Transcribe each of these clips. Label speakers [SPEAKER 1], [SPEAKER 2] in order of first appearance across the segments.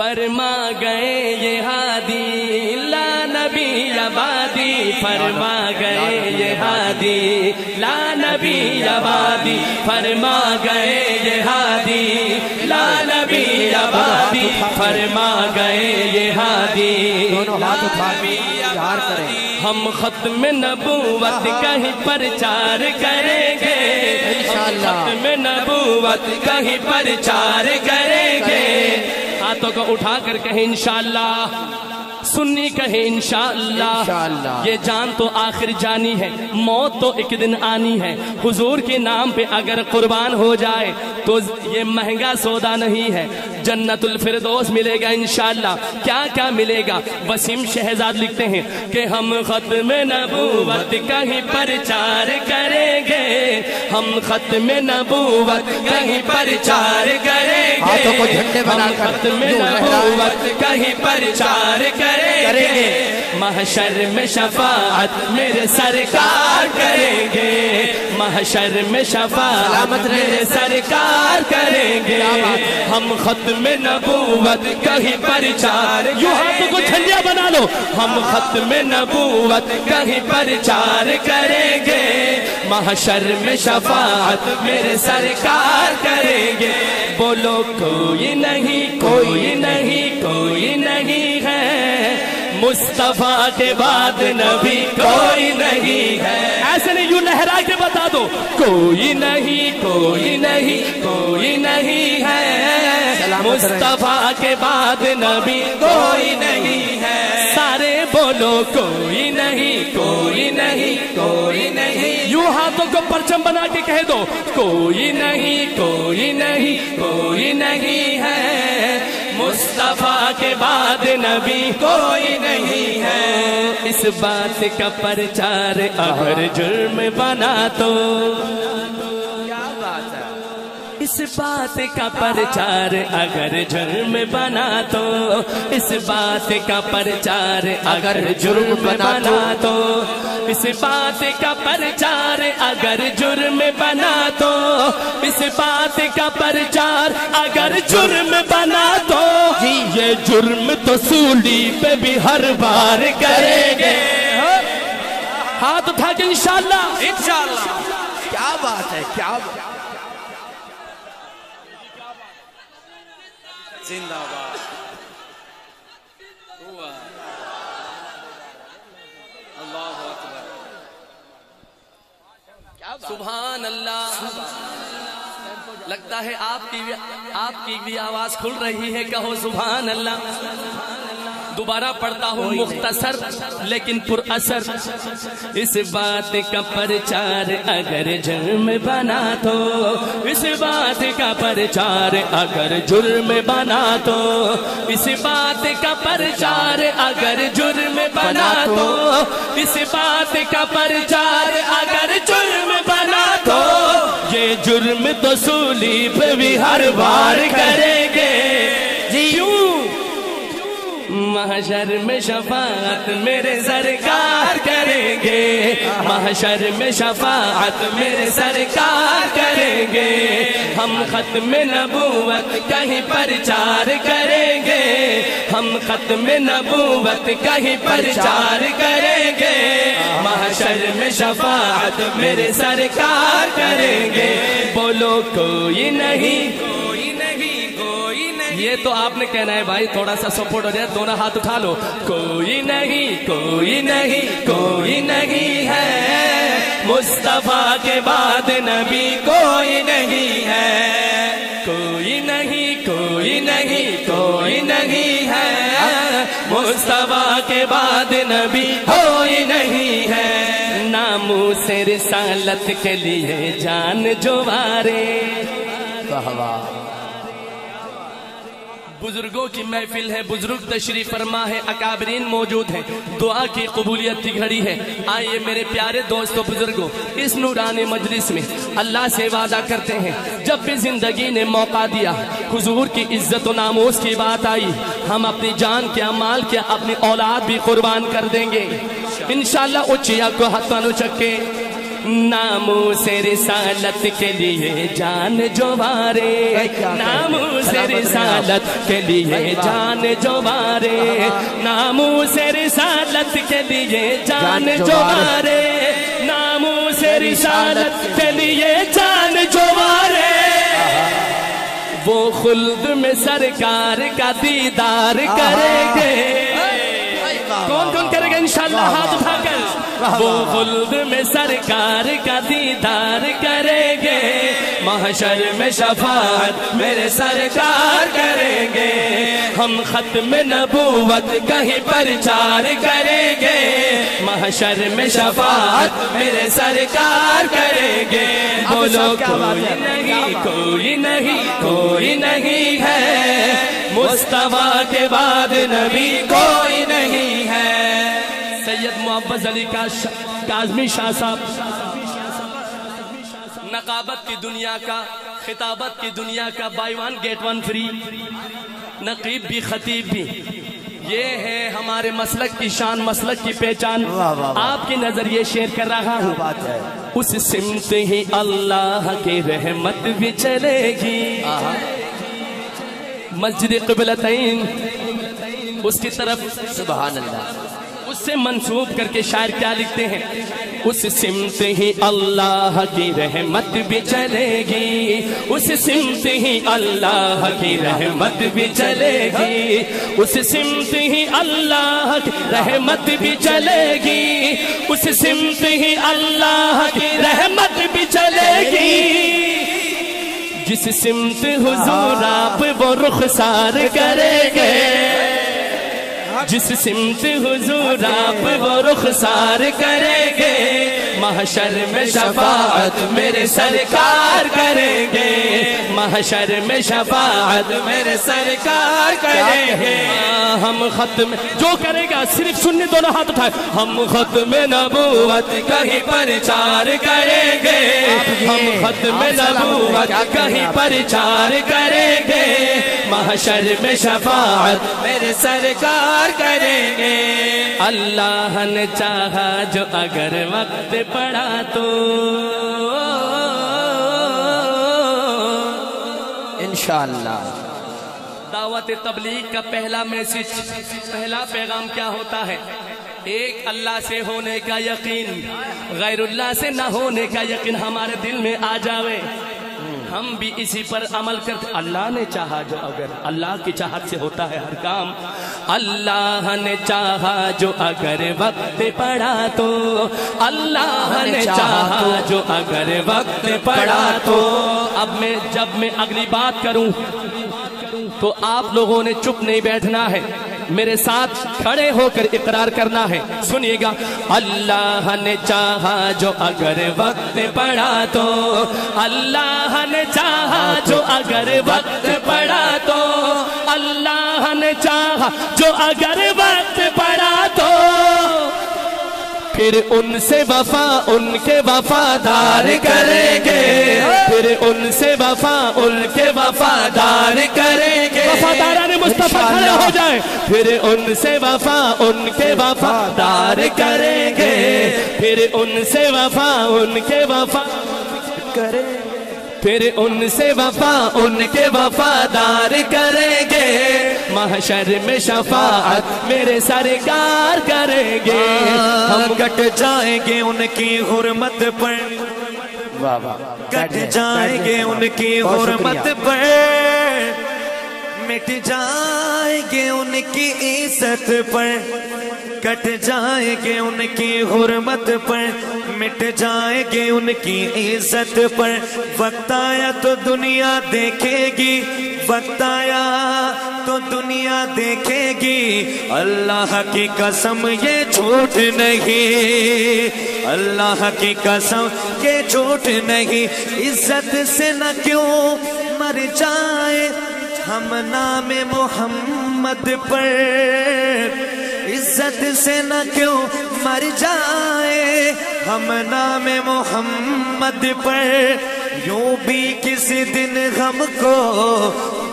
[SPEAKER 1] فرما گئے یہ ہادی لا نبی آبادی، فرما گئے یہ ہادی لا نبی آبادی، فرما گئے یہ ہادی لا نبی آبادی، فرما گئے یہ ہادی لا نبی آبادی۔ ہم ختم نبوت کہیں پرچار کریں گے، ختم نبوت کہیں پرچار کریں گے۔ ہاتھوں کو اٹھا کر کہیں انشاءاللہ، سنی کہیں انشاءاللہ۔ یہ جان تو آخر جانی ہے، موت تو ایک دن آنی ہے، حضور کے نام پہ اگر قربان ہو جائے تو یہ مہنگا سودا نہیں ہے، جنت الفردوس ملے گا انشاءاللہ۔ کیا کیا ملے گا؟ وسیم شہزاد لکھتے ہیں کہ ہم ختم نبوت کہیں پرچار کریں گے، ہم ختم نبوت کہیں پرچار کریں گے، ہم ختم نبوت کہیں پرچار کریں گے، محشر میں شفاعت میرے سرکار کریں گے، محشر میں شفاعت میرے سرکار کریں گے، ہم ختم نبوت کہیں پرچار، یوں ہاتھوں کو جھنڈیاں بنا لو، ہم ختم نبوت کہیں پرچار کریں گے، محشر میں شفاعت میرے سرکار کریں گے۔ بولو کوئی نہیں، کوئی نہیں، کوئی نہیں ہے مصطفیٰ کے بعد نبی، کوئی نہیں ہے۔ ایسے نہیں، یوں لہرا کے بتا دو، کوئی نہیں، کوئی نہیں، کوئی نہیں ہے مصطفیٰ کے بعد نبی، کوئی نہیں ہے۔ سارے بولو کوئی نہیں، کوئی نہیں، کوئی نہیں، یوں ہاتھوں کو پرچم بنا کے کہہ دو، کوئی نہیں، کوئی نہیں، کوئی نہیں ہے مصطفیٰ کے بعد نبی، کوئی نہیں ہے۔ اس بات کا پرچار اگر جرم بنا تو، کیا بات ہے، اس بات کا پرچار اگر جرم بنا تو، اس بات کا پرچار اگر جرم بنا تو، اس بات کا پرچار اگر جرم بنا تو، اس بات کا پرچار اگر جرم بنا تو، یہ جرم تو سولی پہ بھی ہر بار کریں گے۔ ہاتھ اٹھا کے انشاءاللہ، انشاءاللہ۔ کیا بات ہے، کیا بات ہے، زندہ باد، اللہ اکبر، سبحان اللہ۔ لگتا ہے آپ کی بھی آواز کھل رہی ہے، کہو سبحان اللہ۔ دوبارہ پڑھتا ہوں مختصر لیکن پر اثر۔ اس بات کا پرچار اگر جرم بنا تو، اس بات کا پرچار اگر جرم بنا تو، اس بات کا پرچار اگر جرم بنا تو، اس بات کا پرچار اگر جرم بنا تو، یہ جرم تو صلیب بھی ہر بار کریں گے۔ محشر میں شفاعت میرے سرکار کریں گے، محشر میں شفاعت میرے سرکار کریں گے، ہم ختم نبوت کہیں پرچار کریں گے، ہم ختم نبوت کہیں پرچار کریں گے، محشر میں شفاعت میرے سرکار کریں گے۔ بولو کوئی نہیں، یہ تو آپ نے کہنا ہے بھائی، تھوڑا سا سپورٹ ہو جائے، دونوں ہاتھ اٹھا لو، کوئی نہیں، کوئی نہیں، کوئی نہیں ہے مصطفیٰ کے بعد نبی، کوئی نہیں ہے، کوئی نہیں، کوئی نہیں، کوئی نہیں ہے مصطفیٰ کے بعد نبی، کوئی نہیں ہے۔ ناموس رسالت کے لیے جان جو وارے، بزرگوں کی محفل ہے، بزرگ تشریف فرما ہے، اکابرین موجود ہیں، دعا کی قبولیت کی گھڑی ہے۔ آئیے میرے پیارے دوستو بزرگوں، اس نورانی مجلس میں اللہ سے وعدہ کرتے ہیں، جب بھی زندگی نے موقع دیا، حضور کی عزت و ناموس کی بات آئی، ہم اپنی جان کیا، مال کیا، اپنی اولاد بھی قربان کر دیں گے انشاءاللہ۔ اچھیا کو ہاتھوں چکے ناموس رسالت کے لیے جان جو وارے، ناموس رسالت کے لیے جان جو وارے، ناموس رسالت کے لیے جان جو وارے، ناموس رسالت کے لیے جان جو وارے، وہ خلد میں سرکار کا دیدار کریں گے۔ کون کون کرے گا انشاءاللہ ہاتھ اٹھا کر؟ وہ خلد میں سرکار کا دیدار کریں گے، محشر میں شفاعت میرے سرکار کریں گے، ہم ختم نبوت کہیں پرچار کریں گے، محشر میں شفاعت میرے سرکار کریں گے۔ بولو کوئی نہیں کوئی نہیں کوئی نہیں ہے، مصطفیٰ کے بعد نبی کوئی نہیں ہے۔ سید محبت علی کاظمی شاہ صاحب نقابت کی دنیا کا، خطابت کی دنیا کا buy one get one free, نقیب بھی خطیب بھی، یہ ہے ہمارے مسلک کی شان، مسلک کی پہچان۔ آپ کی نظر یہ شیئر کر رہا ہوں، اس سمت ہی اللہ کی رحمت بھی چلے گی، مسجد قبلتین اس کی طرف، سبحان اللہ، اس سے منسوب کر کے شاعر کیا لکھتے ہیں؟ اس سمت ہی اللہ کی رحمت بھی چلے گی، اس سمت ہی اللہ کی رحمت بھی چلے گی، اس سمت ہی اللہ کی رحمت بھی چلے گی، اس سمت ہی اللہ کی رحمت بھی چلے گی، جس سمت حضور آپ وہ رخسار کریں گے، جس سمت حضور آپ وہ رخسار کریں گے، محشر میں شفاعت میرے سرکار کریں گے، محشر میں شفاعت میرے سرکار کریں گے۔ ہم ختم جو کرے گا صرف سننے، دونوں ہاتھ اٹھائے، ہم ختم نبوت کہیں پرچار کریں گے، ہم ختم نبوت کہیں پرچار کریں گے، محشر میں شفاعت میرے سرکار کریں گے۔ اللہ نے چاہا جو اگر وقت پڑا تو انشاءاللہ۔ دعوت تبلیغ کا پہلا میسج، پہلا پیغام کیا ہوتا ہے؟ ایک اللہ سے ہونے کا یقین، غیر اللہ سے نہ ہونے کا یقین ہمارے دل میں آ جاوے، ہم بھی اسی پر عمل کرتے۔ اللہ نے چاہا جو اگر، اللہ کی چاہت سے ہوتا ہے ہر کام، اللہ نے چاہا جو اگر وقت پڑا تو، اللہ نے چاہا جو اگر وقت پڑا تو۔ اب جب میں اگلی بات کروں تو آپ لوگوں نے چپ نہیں بیٹھنا ہے، میرے ساتھ کھڑے ہو کر اقرار کرنا ہے۔ سنیے گا، اللہ نے چاہا جو اگر وقت پڑا تو، اللہ نے چاہا جو اگر وقت پڑا تو، اللہ نے چاہا جو اگر وقت پڑا تو، پھر ان سے وفا ان کے وفادار کریں گے، پھر ان سے وفا ان کے وفادار کریں گے۔ وفاداران مصطفیٰ کھڑے ہو جائیں، پھر ان سے وفا ان کے وفادار کریں گے، پھر ان سے وفا ان کے وفادار کریں گے، پھر ان سے وفا ان کے وفادار کریں گے، محشر میں شفاعت میرے سرکار کریں گے۔
[SPEAKER 2] ہم کٹ جائیں گے ان کی حرمت پر، کٹ جائیں گے ان کی حرمت پر، مٹ جائیں گے ان کی عزت پر، کٹ جائیں گے ان کی حرمت پر، مٹ جائیں گے ان کی عزت پر۔ وقت آیا تو دنیا دیکھے گی، وقت آیا تو دنیا دیکھے گی، اللہ کی قسم یہ جھوٹ نہیں، اللہ کی قسم یہ جھوٹ نہیں۔ عزت سے نہ کیوں مر جائے ہم نام محمد پر، عزت سے نہ کیوں مر جائے ہم نام محمد پر، یوں بھی کسی دن غم کو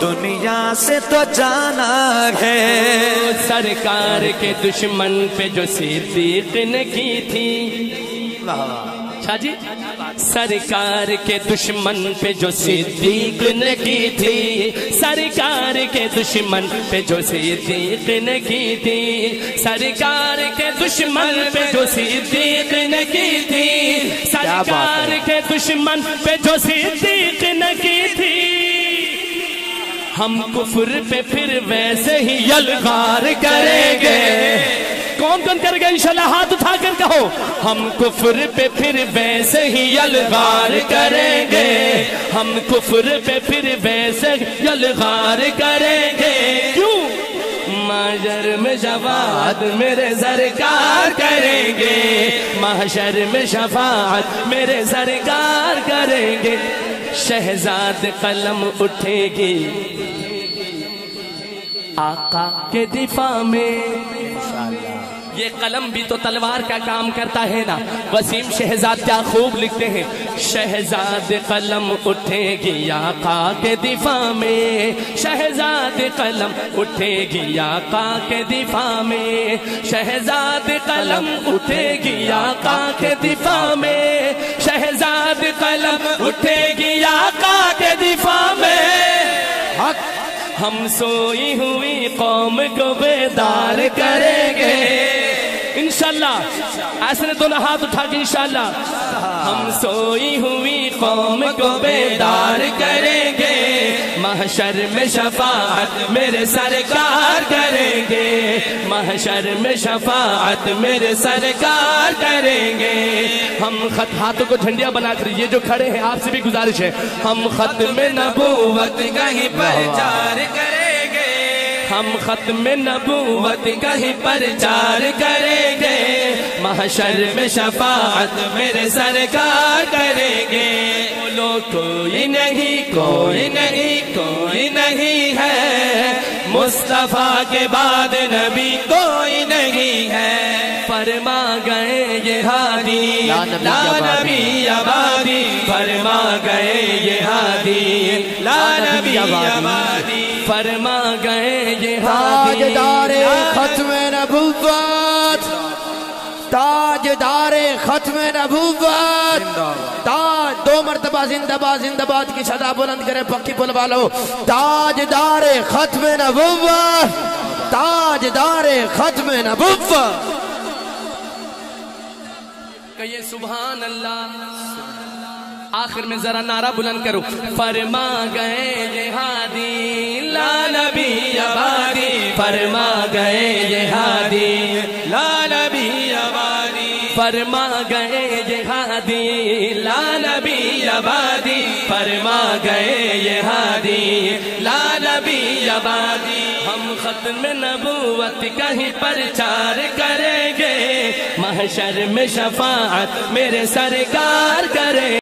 [SPEAKER 2] دنیا سے تو جانا ہے۔
[SPEAKER 1] سرکار کے دشمن پہ جو صدیق نے کی تھی، اچھا جی، سرکار کے دشمن پہ جو صدیق نے کی تھی، سرکار کے دشمن پہ جو صدیق نے کی تھی، سرکار کے دشمن پہ جو صدیق نے کی تھی، سرکار کے دشمن پہ جو صدیق نے کی تھی، ہم کفر پہ پھر ویسے ہی یلغار کریں گے۔ کون کون کرے گا انشاءاللہ؟ ہاتھ اٹھا کر کہو، ہم کفر پہ پھر ویسے ہی یلغار کریں گے، ہم کفر پہ پھر ویسے ہی یلغار کریں گے۔ کیوں؟ محشر میں شفاعت میرے سرکار کریں گے، محشر میں شفاعت میرے سرکار کریں گے۔ شہزاد قلم اٹھے گی آقا کے دفاع میں، یہ قلم بھی تو تلوار کا کام کرتا ہے نا۔ وسیم شہزاد کیا خوب لکھتے ہیں، شہزاد قلم اٹھے گی آقا کے دفاع میں، شہزاد قلم اٹھے گی آقا کے دفاع میں، شہزاد قلم اٹھے گی آقا کے دفاع میں، شہزاد قلم اٹھے گی آقا کے دفاع میں۔ ہم سوئی ہوئی قوم کو بیدار کریں گے انشاءاللہ۔ ایسے نے دونوں ہاتھ اٹھا کے انشاءاللہ، ہم سوئی ہوئی قوم کو بیدار کریں گے، محشر میں شفاعت میرے سرکار کریں گے، محشر میں شفاعت میرے سرکار کریں گے۔ ہم خط، ہاتھوں کو جھنڈیاں بنا کر، یہ جو کھڑے ہیں آپ سے بھی گزارش ہے، ہم ختم نبوت کہیں پرچار کریں گے، ہم ختم نبوت کہیں پرچار کریں گے، محشر میں شفاعت میرے سرکار کریں گے۔ بولو کوئی نہیں، کوئی نہیں، کوئی نہیں ہے، مصطفیٰ کے بعد نبی کوئی نہیں ہے۔ فرما گئے یہ ہادی لا نبی آبادی، فرما گئے یہ ہادی لا نبی آبادی، فرما گئے یہ ہادی۔
[SPEAKER 3] تاجدار ختم نبوت، تاجدار ختم نبوت، تاج دو مرتبہ زندہ باد، زندہ باد کی صدا بلند کرے پکی پل والو۔ تاجدار ختم نبوت، تاجدار ختم نبوت۔
[SPEAKER 1] کہیے سبحان اللہ۔ آخر میں ذرا نعرہ بلند کرو، فرما گئے یہ ہادی لا نبی آبادی، فرما گئے یہ ہادی لا نبی آبادی، فرما گئے یہ ہادی لا نبی آبادی، فرما گئے یہ ہادی لا نبی آبادی۔ ہم ختم نبوت کہیں پرچار کریں گے، محشر میں شفاعت میرے سرکار کریں